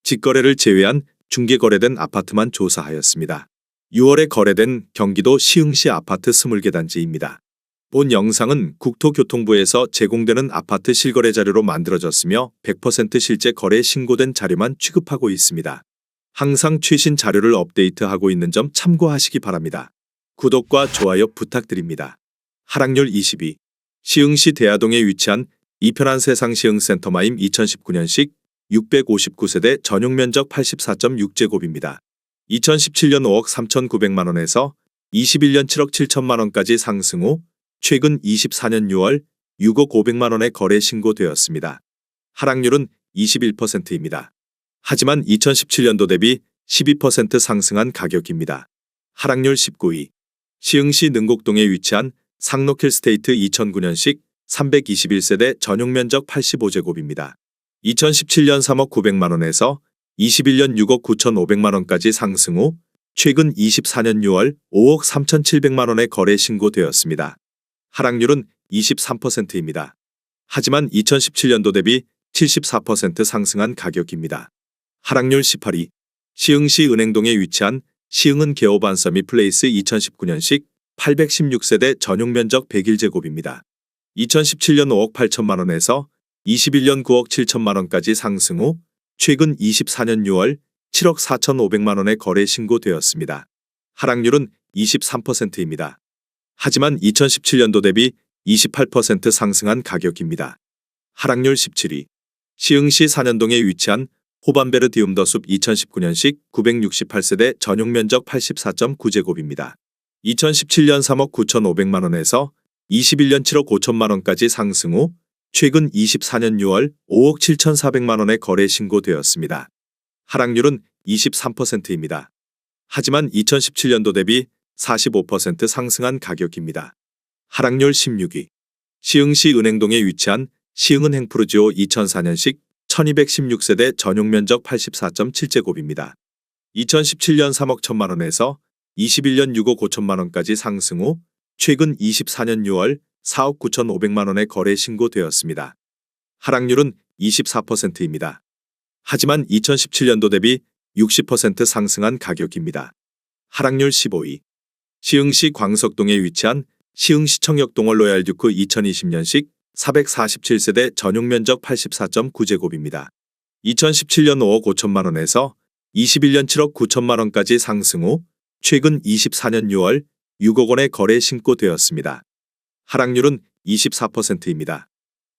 직거래를 제외한 중개 거래된 아파트만 조사하였습니다. 6월에 거래된 경기도 시흥시 아파트 20개 단지입니다. 본 영상은 국토교통부에서 제공되는 아파트 실거래 자료로 만들어졌으며 100% 실제 거래 신고된 자료만 취급하고 있습니다. 항상 최신 자료를 업데이트하고 있는 점 참고하시기 바랍니다. 구독과 좋아요 부탁드립니다. 하락률 22. 시흥시 대하동에 위치한 이편한 세상 시흥센터마임 2019년식 659세대 전용면적 84.6제곱입니다. 2017년 5억 3,900만원에서 21년 7억 7천만원까지 상승 후 최근 24년 6월 6억 500만원에 거래 신고되었습니다. 하락률은 21%입니다. 하지만 2017년도 대비 12% 상승한 가격입니다. 하락률 19위. 시흥시 능곡동에 위치한 상록힐스테이트 2009년식 321세대 전용면적 85제곱입니다. 2017년 3억 900만원에서 21년 6억 9,500만원까지 상승 후 최근 24년 6월 5억 3,700만원에 거래 신고되었습니다. 하락률은 23%입니다. 하지만 2017년도 대비 74% 상승한 가격입니다. 하락률 18위. 시흥시 은행동에 위치한 시흥은 개호반서미 플레이스 2019년식 816세대 전용면적 101제곱입니다. 2017년 5억 8천만원에서 21년 9억 7천만원까지 상승 후 최근 24년 6월 7억 4,500만원에 거래 신고되었습니다. 하락률은 23%입니다. 하지만 2017년도 대비 28% 상승한 가격입니다. 하락률 17위. 시흥시 산현동에 위치한 호반베르디움더숲 2019년식 968세대 전용면적 84.9제곱입니다. 2017년 3억 9,500만원에서 21년 7억 5천만원까지 상승 후 최근 24년 6월 5억 7,400만원에 거래 신고되었습니다. 하락률은 23%입니다. 하지만 2017년도 대비 45% 상승한 가격입니다. 하락률 16위. 시흥시 은행동에 위치한 시흥은 행프루지오 2004년식 1216세대 전용면적 84.7제곱입니다. 2017년 3억 1천만원에서 21년 6억 5천만원까지 상승 후 최근 24년 6월 4억 9,500만원에 거래 신고되었습니다. 하락률은 24%입니다. 하지만 2017년도 대비 60% 상승한 가격입니다. 하락률 15위. 시흥시 광석동에 위치한 시흥시청역동월 로얄듀크 2020년식 447세대 전용면적 84.9제곱입니다. 2017년 5억 5천만원에서 21년 7억 9천만원까지 상승 후 최근 24년 6월 6억 원에 거래 신고되었습니다. 하락률은 24%입니다.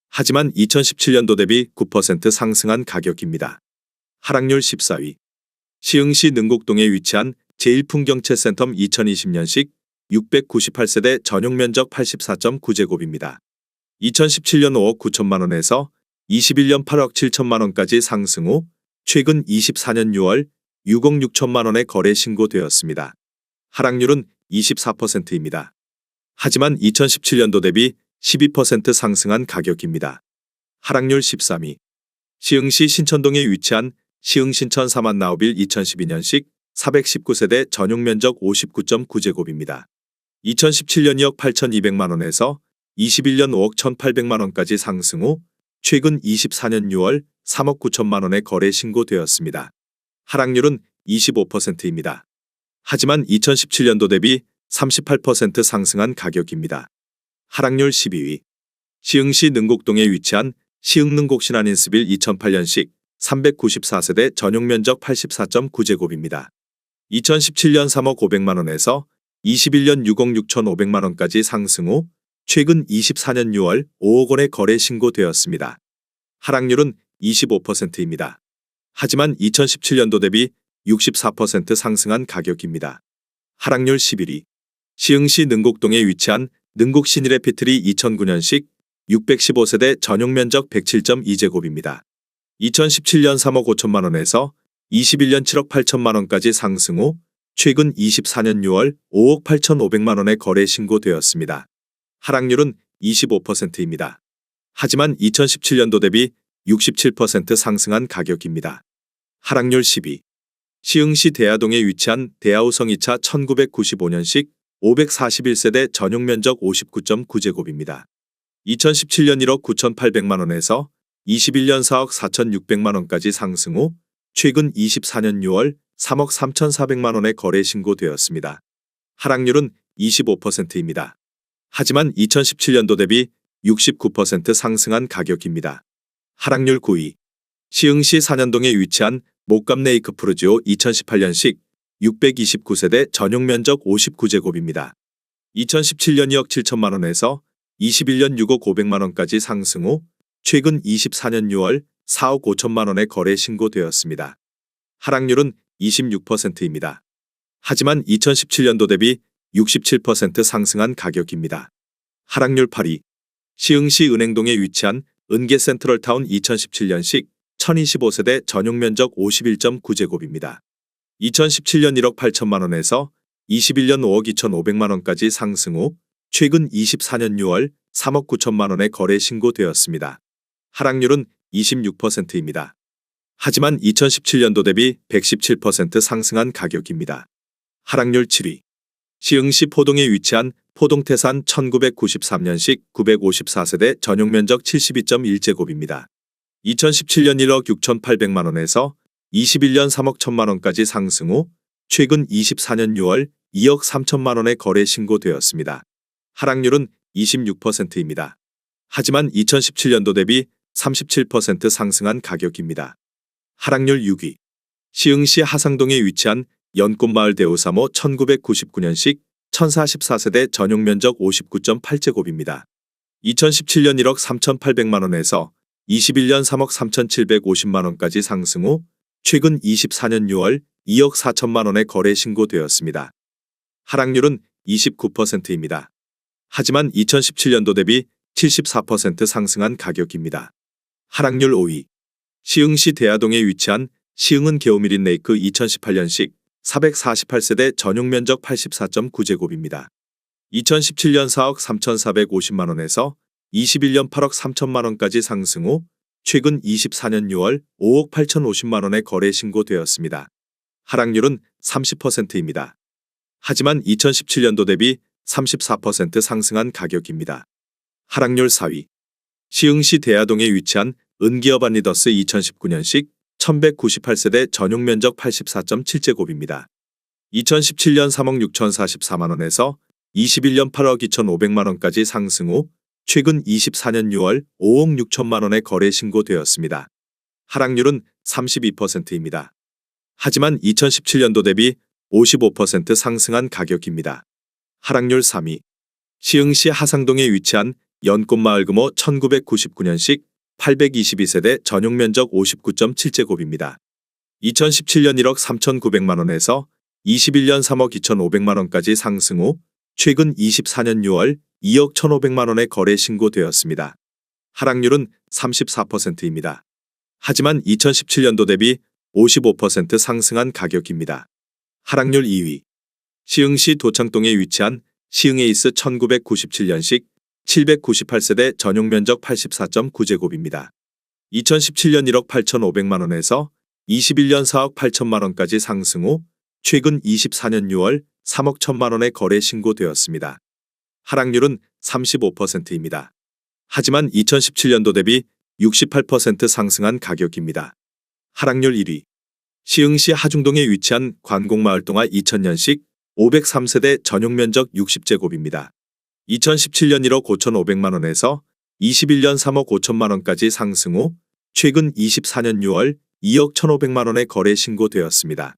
하지만 2017년도 대비 9% 상승한 가격입니다. 하락률 14위. 시흥시 능곡동에 위치한 제1풍경채센텀 2020년식 698세대 전용면적 84.9제곱입니다. 2017년 5억 9천만원에서 21년 8억 7천만원까지 상승 후 최근 24년 6월 6억 6천만원에 거래 신고되었습니다. 하락률은 24%입니다. 하지만 2017년도 대비 12% 상승한 가격입니다. 하락률 13위. 시흥시 신천동에 위치한 시흥신천 사만나우빌 2012년식 419세대 전용면적 59.9제곱입니다. 2017년 2억 8,200만원에서 21년 5억 1,800만원까지 상승 후 최근 24년 6월 3억 9천만원에 거래 신고되었습니다. 하락률은 25%입니다. 하지만 2017년도 대비 38% 상승한 가격입니다. 하락률 12위. 시흥시 능곡동에 위치한 시흥능곡신한인스빌 2008년식 394세대 전용면적 84.9제곱입니다. 2017년 3억 500만원에서 21년 6억 6,500만원까지 상승 후 최근 24년 6월 5억 원에 거래 신고되었습니다. 하락률은 25%입니다. 하지만 2017년도 대비 64% 상승한 가격입니다. 하락률 11위. 시흥시 능곡동에 위치한 능곡신일에피트리 2009년식 615세대 전용면적 107.2제곱입니다. 2017년 3억 5천만원에서 21년 7억 8천만원까지 상승 후 최근 24년 6월 5억 8,500만원에 거래 신고되었습니다. 하락률은 25%입니다. 하지만 2017년도 대비 67% 상승한 가격입니다. 하락률 10위. 시흥시 대하동에 위치한 대하우성 2차 1995년식 541세대 전용면적 59.9제곱입니다. 2017년 1억 9,800만원에서 21년 4억 4,600만원까지 상승 후 최근 24년 6월 3억 3,400만 원에 거래 신고되었습니다. 하락률은 25%입니다. 하지만 2017년도 대비 69% 상승한 가격입니다. 하락률 9위. 시흥시 산현동에 위치한 목감 레이크 푸르지오 2018년식 629세대 전용 면적 59제곱입니다. 2017년 2억 7천만 원에서 21년 6억 500만 원까지 상승 후 최근 24년 6월 4억 5천만 원에 거래 신고되었습니다. 하락률은 26%입니다. 하지만 2017년도 대비 67% 상승한 가격입니다. 하락률 8위. 시흥시 은행동에 위치한 은계 센트럴타운 2017년식 1025세대 전용 면적 51.9제곱입니다. 2017년 1억 8천만 원에서 21년 5억 2,500만 원까지 상승 후 최근 24년 6월 3억 9천만 원에 거래 신고되었습니다. 하락률은 26%입니다. 하지만 2017년도 대비 117% 상승한 가격입니다. 하락률 7위. 시흥시 포동에 위치한 포동태산 1993년식 954세대 전용 면적 72.1제곱입니다. 2017년 1억 6,800만 원에서 21년 3억 1천만 원까지 상승 후 최근 24년 6월 2억 3천만 원에 거래 신고되었습니다. 하락률은 26%입니다. 하지만 2017년도 대비 37% 상승한 가격입니다. 하락률 6위. 시흥시 하상동에 위치한 연꽃마을 대우사모 1999년식 1044세대 전용 면적 59.8제곱입니다. 2017년 1억 3,800만 원에서 21년 3억 3,750만 원까지 상승 후 최근 24년 6월 2억 4천만 원에 거래 신고되었습니다. 하락률은 29%입니다. 하지만 2017년도 대비 74% 상승한 가격입니다. 하락률 5위. 시흥시 대하동에 위치한 시흥은 게오미린 레이크 2018년식 448세대 전용 면적 84.9제곱입니다. 2017년 4억 3,450만 원에서 21년 8억 3천만 원까지 상승 후 최근 24년 6월 5억 8,050만 원에 거래 신고되었습니다. 하락률은 30%입니다. 하지만 2017년도 대비 34% 상승한 가격입니다. 하락률 4위. 시흥시 대하동에 위치한 은기어반 리더스 2019년식 1198세대 전용 면적 84.7제곱입니다. 2017년 3억 6,044만 원에서 21년 8억 2,500만 원까지 상승 후 최근 24년 6월 5억 6천만 원에 거래 신고되었습니다. 하락률은 32%입니다. 하지만 2017년도 대비 55% 상승한 가격입니다. 하락률 3위. 시흥시 하상동에 위치한 연꽃마을 금호 1999년식 822세대 전용 면적 59.7제곱입니다. 2017년 1억 3,900만 원에서 21년 3억 2,500만 원까지 상승 후 최근 24년 6월 2억 1,500만 원에 거래 신고되었습니다. 하락률은 34%입니다. 하지만 2017년도 대비 55% 상승한 가격입니다. 하락률 2위. 시흥시 도창동에 위치한 시흥에이스 1997년식 798세대 전용 면적 84.9제곱입니다. 2017년 1억 8,500만 원에서 21년 4억 8천만 원까지 상승 후 최근 24년 6월 3억 1천만 원에 거래 신고되었습니다. 하락률은 35%입니다. 하지만 2017년도 대비 68% 상승한 가격입니다. 하락률 1위. 시흥시 하중동에 위치한 관공마을동화 2000년식 503세대 전용 면적 60제곱입니다. 2017년 1억 5,500만 원에서 21년 3억 5천만 원까지 상승 후 최근 24년 6월 2억 1,500만 원에 거래 신고되었습니다.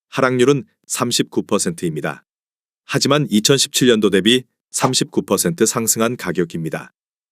하락률은 39%입니다. 하지만 2017년도 대비 39% 상승한 가격입니다.